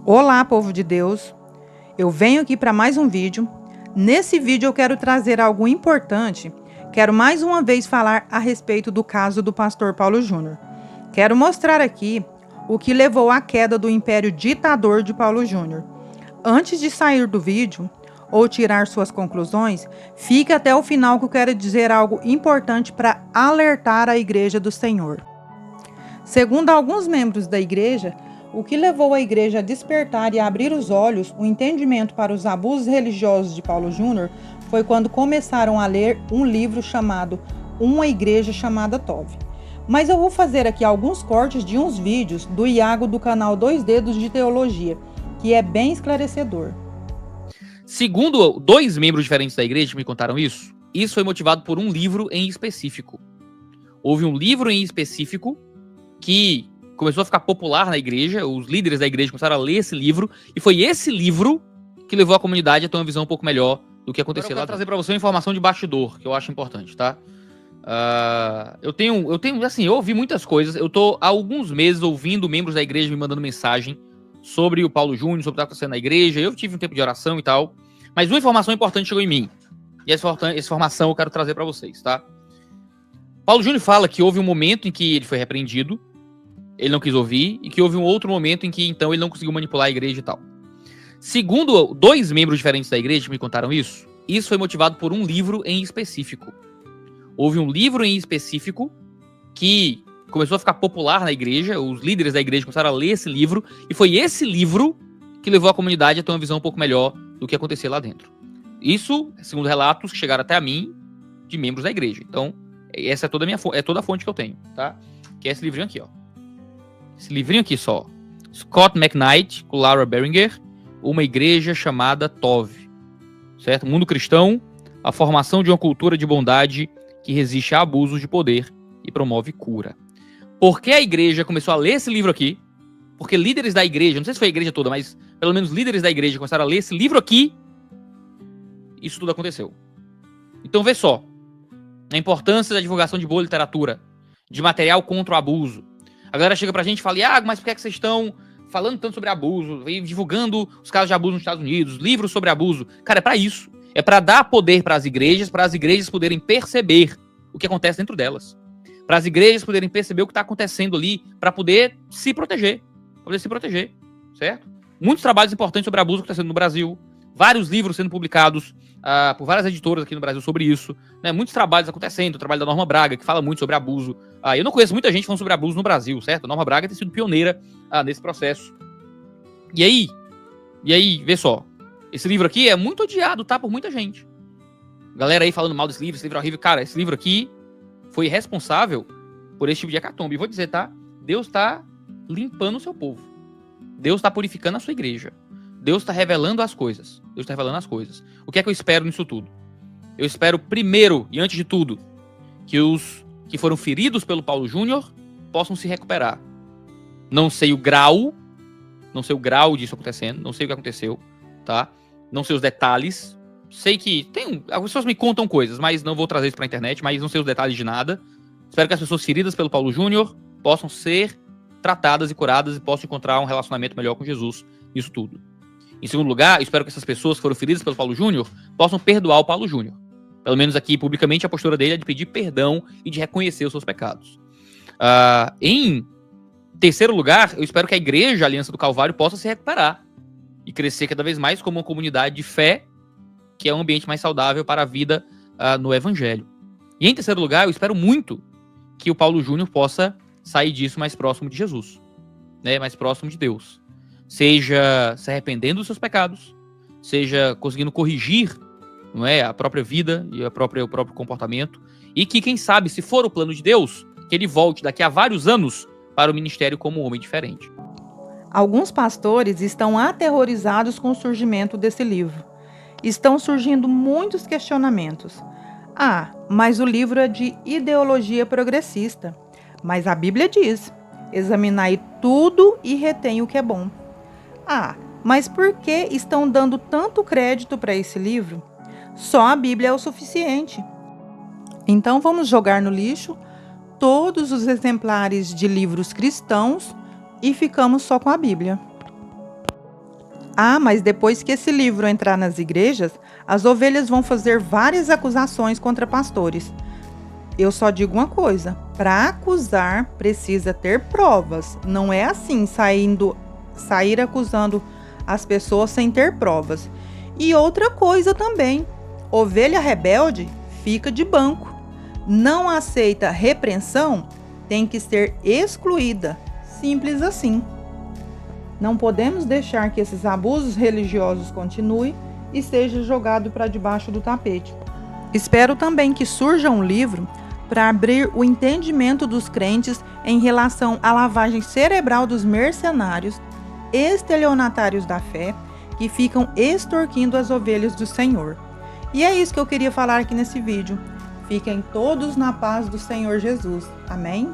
Olá, povo de Deus! Eu venho aqui para mais um vídeo. Nesse vídeo eu quero trazer algo importante. Quero mais uma vez falar a respeito do caso do pastor Paulo Júnior. Quero mostrar aqui o que levou à queda do império ditador de Paulo Júnior. Antes de sair do vídeo ou tirar suas conclusões, fique até o final que eu quero dizer algo importante para alertar a igreja do Senhor. Segundo alguns membros da igreja, o que levou a igreja a despertar e a abrir os olhos, o entendimento para os abusos religiosos de Paulo Júnior, foi quando começaram a ler um livro chamado Uma Igreja Chamada Tove. Mas eu vou fazer aqui alguns cortes de uns vídeos do Iago do canal Dois Dedos de Teologia, que é bem esclarecedor. Segundo dois membros diferentes da igreja que me contaram isso foi motivado por um livro em específico. Houve um livro em específico que começou a ficar popular na igreja, os líderes da igreja começaram a ler esse livro, e foi esse livro que levou a comunidade a ter uma visão um pouco melhor do que aconteceu lá. Eu quero trazer para você uma informação de bastidor, que eu acho importante, tá? Eu ouvi muitas coisas, eu tô há alguns meses ouvindo membros da igreja me mandando mensagem sobre o Paulo Júnior, sobre o que tá acontecendo na igreja, eu tive um tempo de oração e tal, mas uma informação importante chegou em mim, e essa informação eu quero trazer para vocês, tá? Paulo Júnior fala que houve um momento em que ele foi repreendido, ele não quis ouvir, e que houve um outro momento em que, então, ele não conseguiu manipular a igreja e tal. Segundo dois membros diferentes da igreja que me contaram isso foi motivado por um livro em específico. Houve um livro em específico que começou a ficar popular na igreja, os líderes da igreja começaram a ler esse livro, e foi esse livro que levou a comunidade a ter uma visão um pouco melhor do que acontecia lá dentro. Isso, segundo relatos que chegaram até a mim, de membros da igreja. Então, essa é toda a fonte que eu tenho, tá? Que é esse livrinho aqui, ó. Esse livrinho aqui só. Scott McKnight, com Laura Barringer, Uma Igreja Chamada Tove. Certo? Mundo cristão, a formação de uma cultura de bondade que resiste a abusos de poder e promove cura. Por que a igreja começou a ler esse livro aqui? Porque líderes da igreja, não sei se foi a igreja toda, mas pelo menos líderes da igreja começaram a ler esse livro aqui. Isso tudo aconteceu. Então vê só. A importância da divulgação de boa literatura, de material contra o abuso. A galera chega pra gente e fala, mas por que vocês estão falando tanto sobre abuso, divulgando os casos de abuso nos Estados Unidos, livros sobre abuso? Cara, é pra isso. É pra dar poder para as igrejas poderem perceber o que acontece dentro delas. Para as igrejas poderem perceber o que tá acontecendo ali, para poder se proteger. Certo? Muitos trabalhos importantes sobre abuso acontecendo no Brasil. Vários livros sendo publicados por várias editoras aqui no Brasil sobre isso, né? Muitos trabalhos acontecendo, o trabalho da Norma Braga, que fala muito sobre abuso. Eu não conheço muita gente falando sobre abuso no Brasil, certo? A Norma Braga tem sido pioneira nesse processo. E aí, vê só. Esse livro aqui é muito odiado, tá? Por muita gente. Galera aí falando mal desse livro é horrível. Cara, esse livro aqui foi responsável por esse tipo de hecatombe. E vou dizer, tá? Deus tá limpando o seu povo. Deus tá purificando a sua igreja. Deus está revelando as coisas. O que é que eu espero nisso tudo? Eu espero, primeiro e antes de tudo, que os que foram feridos pelo Paulo Júnior possam se recuperar. Não sei o grau disso acontecendo, não sei o que aconteceu, tá? Não sei os detalhes. Sei que as pessoas me contam coisas, mas não vou trazer isso pra internet, mas não sei os detalhes de nada. Espero que as pessoas feridas pelo Paulo Júnior possam ser tratadas e curadas e possam encontrar um relacionamento melhor com Jesus nisso tudo. Em segundo lugar, espero que essas pessoas que foram feridas pelo Paulo Júnior possam perdoar o Paulo Júnior. Pelo menos aqui, publicamente, a postura dele é de pedir perdão e de reconhecer os seus pecados. Em terceiro lugar, eu espero que a igreja, a Aliança do Calvário, possa se recuperar e crescer cada vez mais como uma comunidade de fé, que é um ambiente mais saudável para a vida no Evangelho. E em terceiro lugar, eu espero muito que o Paulo Júnior possa sair disso mais próximo de Jesus, né? Mais próximo de Deus. Seja se arrependendo dos seus pecados, seja conseguindo corrigir, não é, a própria vida e o próprio comportamento, e que, quem sabe, se for o plano de Deus, que ele volte daqui a vários anos para o ministério como um homem diferente. Alguns pastores estão aterrorizados com o surgimento desse livro. Estão surgindo muitos questionamentos. Mas o livro é de ideologia progressista. Mas a Bíblia diz, examinai tudo e retém o que é bom. Mas por que estão dando tanto crédito para esse livro? Só a Bíblia é o suficiente. Então vamos jogar no lixo todos os exemplares de livros cristãos e ficamos só com a Bíblia. Ah, mas depois que esse livro entrar nas igrejas, as ovelhas vão fazer várias acusações contra pastores. Eu só digo uma coisa, para acusar precisa ter provas. Não é assim sair acusando as pessoas sem ter provas. E outra coisa também, ovelha rebelde fica de banco. Não aceita repreensão, tem que ser excluída. Simples assim. Não podemos deixar que esses abusos religiosos continuem e seja jogado para debaixo do tapete. Espero também que surja um livro para abrir o entendimento dos crentes em relação à lavagem cerebral dos mercenários, estelionatários da fé, que ficam extorquindo as ovelhas do Senhor. E é isso que eu queria falar aqui nesse vídeo. Fiquem todos na paz do Senhor Jesus. Amém?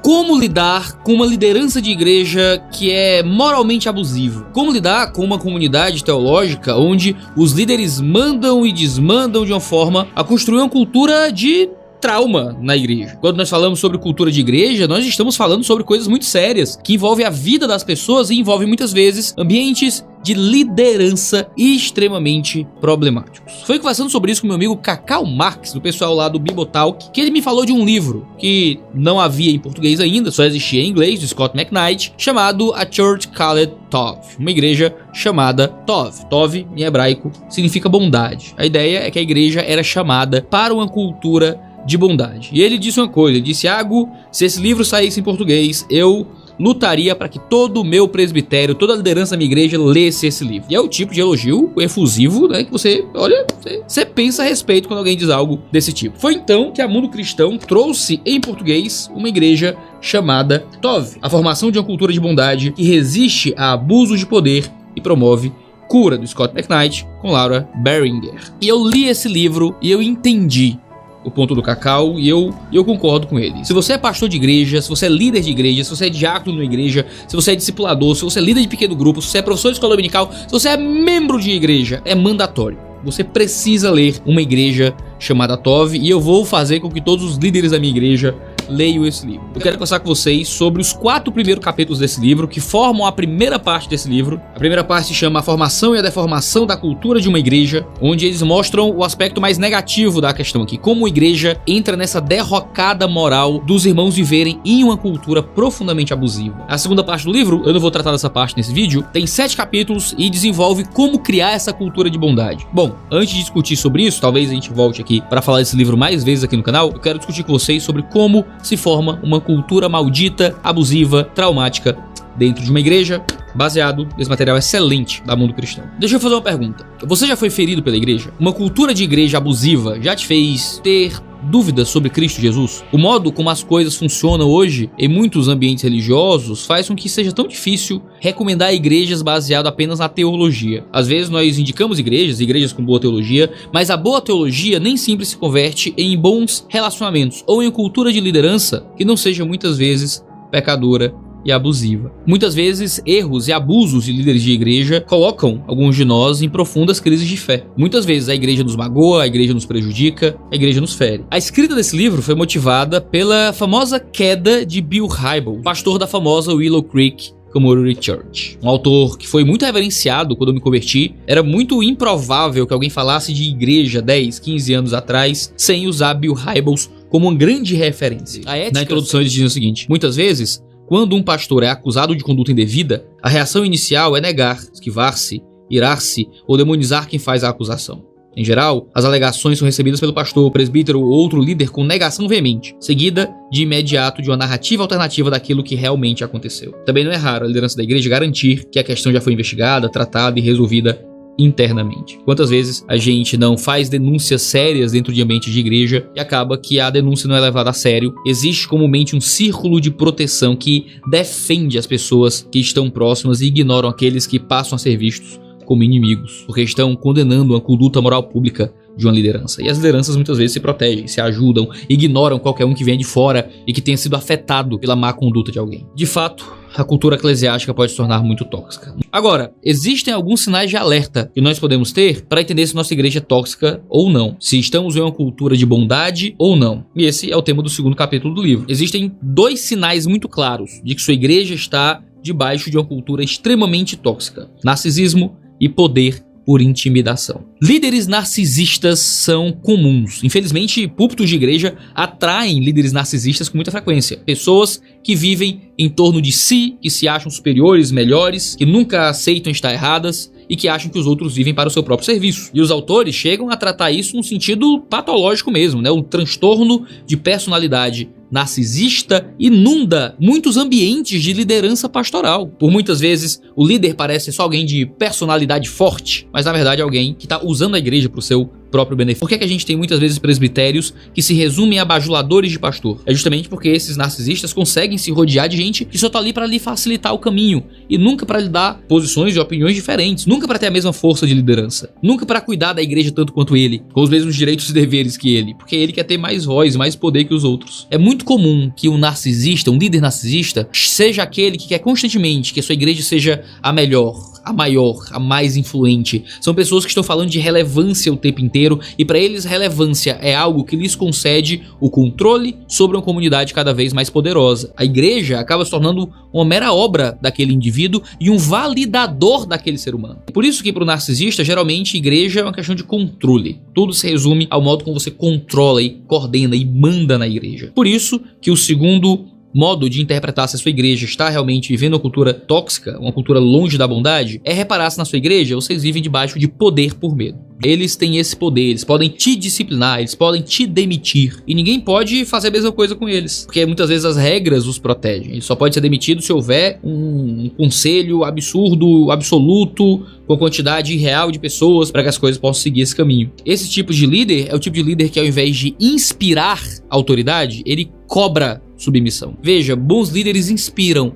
Como lidar com uma liderança de igreja que é moralmente abusiva? Como lidar com uma comunidade teológica onde os líderes mandam e desmandam de uma forma a construir uma cultura de trauma na igreja? Quando nós falamos sobre cultura de igreja, nós estamos falando sobre coisas muito sérias, que envolvem a vida das pessoas e envolvem muitas vezes ambientes de liderança extremamente problemáticos. Foi conversando sobre isso com meu amigo Cacau Marques, do pessoal lá do Bibotalk, que ele me falou de um livro que não havia em português ainda, só existia em inglês, do Scott McKnight, chamado A Church Called Tov, uma igreja chamada Tov. Tov, em hebraico, significa bondade. A ideia é que a igreja era chamada para uma cultura de bondade. E ele disse uma coisa, ele disse: Iago, se esse livro saísse em português, eu lutaria para que todo o meu presbitério, toda a liderança da minha igreja lesse esse livro. E é o tipo de elogio efusivo, né, que você, olha, você pensa a respeito quando alguém diz algo desse tipo. Foi então que a Mundo Cristão trouxe em português uma igreja chamada Tov, a formação de uma cultura de bondade que resiste a abusos de poder e promove cura, do Scott McKnight com Laura Barringer. E eu li esse livro e eu entendi o ponto do Cacau, e eu concordo com ele. Se você é pastor de igreja, se você é líder de igreja, se você é diácono numa igreja, se você é discipulador, se você é líder de pequeno grupo, se você é professor de escola dominical, se você é membro de igreja, é mandatório. Você precisa ler uma igreja chamada Tov, e eu vou fazer com que todos os líderes da minha igreja leiam esse livro. Eu quero conversar com vocês sobre os 4 primeiros capítulos desse livro, que formam a primeira parte desse livro. A primeira parte se chama A Formação e a Deformação da Cultura de uma Igreja, onde eles mostram o aspecto mais negativo da questão aqui, como a igreja entra nessa derrocada moral dos irmãos viverem em uma cultura profundamente abusiva. A segunda parte do livro, eu não vou tratar dessa parte nesse vídeo, tem 7 capítulos e desenvolve como criar essa cultura de bondade. Bom, antes de discutir sobre isso, talvez a gente volte aqui para falar desse livro mais vezes aqui no canal, eu quero discutir com vocês sobre como se forma uma cultura maldita, abusiva, traumática dentro de uma igreja, baseado nesse material excelente da Mundo Cristão. Deixa eu fazer uma pergunta. Você já foi ferido pela igreja? Uma cultura de igreja abusiva já te fez ter dúvidas sobre Cristo Jesus? O modo como as coisas funcionam hoje em muitos ambientes religiosos faz com que seja tão difícil recomendar igrejas baseado apenas na teologia. Às vezes nós indicamos igrejas com boa teologia, mas a boa teologia nem sempre se converte em bons relacionamentos ou em cultura de liderança que não seja muitas vezes pecadora e abusiva. Muitas vezes, erros e abusos de líderes de igreja colocam alguns de nós em profundas crises de fé. Muitas vezes a igreja nos magoa, a igreja nos prejudica, a igreja nos fere. A escrita desse livro foi motivada pela famosa queda de Bill Hybels, pastor da famosa Willow Creek Community Church. Um autor que foi muito reverenciado quando eu me converti. Era muito improvável que alguém falasse de igreja 10, 15 anos atrás sem usar Bill Hybels como uma grande referência. Na introdução eles dizem o seguinte: muitas vezes, quando um pastor é acusado de conduta indevida, a reação inicial é negar, esquivar-se, irar-se ou demonizar quem faz a acusação. Em geral, as alegações são recebidas pelo pastor, presbítero ou outro líder com negação veemente, seguida de imediato de uma narrativa alternativa daquilo que realmente aconteceu. Também não é raro a liderança da igreja garantir que a questão já foi investigada, tratada e resolvida internamente. Quantas vezes a gente não faz denúncias sérias dentro de ambiente de igreja e acaba que a denúncia não é levada a sério? Existe comumente um círculo de proteção que defende as pessoas que estão próximas e ignoram aqueles que passam a ser vistos como inimigos, porque estão condenando uma conduta moral pública de uma liderança. E as lideranças muitas vezes se protegem, se ajudam, ignoram qualquer um que vem de fora e que tenha sido afetado pela má conduta de alguém. De fato, a cultura eclesiástica pode se tornar muito tóxica. Agora, existem alguns sinais de alerta que nós podemos ter para entender se nossa igreja é tóxica ou não, se estamos em uma cultura de bondade ou não. E esse é o tema do segundo capítulo do livro. Existem 2 sinais muito claros de que sua igreja está debaixo de uma cultura extremamente tóxica: narcisismo e poder por intimidação. Líderes narcisistas são comuns. Infelizmente, púlpitos de igreja atraem líderes narcisistas com muita frequência. Pessoas que vivem em torno de si, que se acham superiores, melhores, que nunca aceitam estar erradas e que acham que os outros vivem para o seu próprio serviço. E os autores chegam a tratar isso num sentido patológico mesmo, né? O transtorno de personalidade narcisista inunda muitos ambientes de liderança pastoral. Por muitas vezes, o líder parece só alguém de personalidade forte, mas na verdade é alguém que está usando a igreja para o seu próprio benefício. Por que a gente tem muitas vezes presbitérios que se resumem a bajuladores de pastor? É justamente porque esses narcisistas conseguem se rodear de gente que só tá ali para lhe facilitar o caminho e nunca para lhe dar posições e opiniões diferentes, nunca para ter a mesma força de liderança, nunca para cuidar da igreja tanto quanto ele, com os mesmos direitos e deveres que ele, porque ele quer ter mais voz, mais poder que os outros. É muito comum que um narcisista, um líder narcisista, seja aquele que quer constantemente que a sua igreja seja a melhor, a maior, a mais influente. São pessoas que estão falando de relevância o tempo inteiro e para eles relevância é algo que lhes concede o controle sobre uma comunidade cada vez mais poderosa. A igreja acaba se tornando uma mera obra daquele indivíduo e um validador daquele ser humano. Por isso que para o narcisista, geralmente, igreja é uma questão de controle. Tudo se resume ao modo como você controla e coordena e manda na igreja. Por isso que o segundo modo de interpretar se a sua igreja está realmente vivendo uma cultura tóxica, uma cultura longe da bondade, é reparar se na sua igreja vocês vivem debaixo de poder por medo. Eles têm esse poder, eles podem te disciplinar, eles podem te demitir e ninguém pode fazer a mesma coisa com eles, porque muitas vezes as regras os protegem. Ele só pode ser demitido se houver um conselho absurdo, absoluto, com a quantidade real de pessoas para que as coisas possam seguir esse caminho. Esse tipo de líder é o tipo de líder que, ao invés de inspirar autoridade, ele cobra submissão. Veja, bons líderes inspiram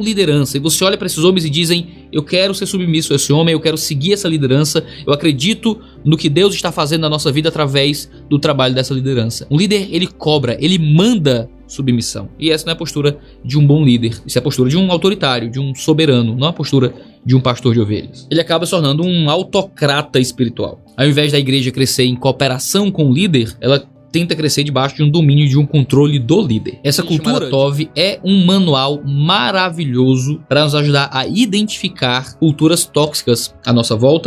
liderança. E você olha para esses homens e dizem: eu quero ser submisso a esse homem, eu quero seguir essa liderança, eu acredito no que Deus está fazendo na nossa vida através do trabalho dessa liderança. Um líder, ele cobra, ele manda submissão. E essa não é a postura de um bom líder. Isso é a postura de um autoritário, de um soberano, não a postura de um pastor de ovelhas. Ele acaba se tornando um autocrata espiritual. Ao invés da igreja crescer em cooperação com o líder, ela tenta crescer debaixo de um domínio, de um controle do líder. Essa cultura TOV é um manual maravilhoso para nos ajudar a identificar culturas tóxicas à nossa volta.